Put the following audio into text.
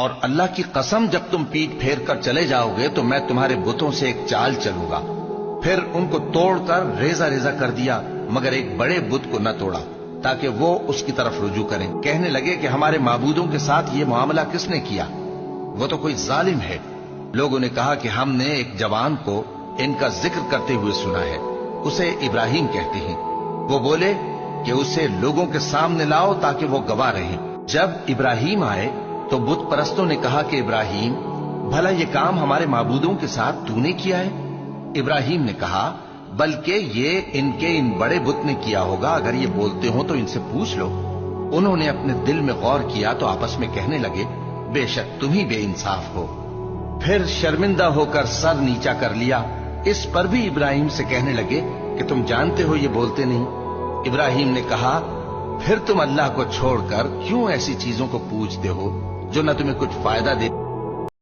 اور اللہ کی قسم جب تم پیٹ پھیر کر چلے جاؤ گے تو میں تمہارے بتوں سے ایک چال چلوں گا۔ پھر ان کو توڑ کر ریزہ ریزہ کر دیا، مگر ایک بڑے بت کو نہ توڑا تاکہ وہ اس کی طرف رجوع کریں۔ کہنے لگے کہ ہمارے معبودوں کے ساتھ یہ معاملہ کس نے کیا؟ وہ تو کوئی ظالم ہے۔ لوگوں نے کہا کہ ہم نے ایک جوان کو ان کا ذکر کرتے ہوئے سنا ہے، اسے ابراہیم کہتے ہیں۔ وہ بولے کہ اسے لوگوں کے سامنے لاؤ تاکہ وہ گواہ رہیں۔ جب ابراہیم آئے تو بت پرستوں نے کہا کہ ابراہیم، بھلا یہ کام ہمارے معبودوں کے ساتھ تو نے کیا ہے؟ ابراہیم نے کہا، بلکہ یہ ان بڑے بت نے کیا ہوگا، اگر یہ بولتے ہوں تو ان سے پوچھ لو۔ انہوں نے اپنے دل میں غور کیا تو آپس میں کہنے لگے، بے شک تم ہی بے انصاف ہو۔ پھر شرمندہ ہو کر سر نیچا کر لیا۔ اس پر بھی ابراہیم سے کہنے لگے کہ تم جانتے ہو یہ بولتے نہیں۔ ابراہیم نے کہا، پھر تم اللہ کو چھوڑ کر کیوں ایسی چیزوں کو پوجتے ہو جو نہ تمہیں کچھ فائدہ دے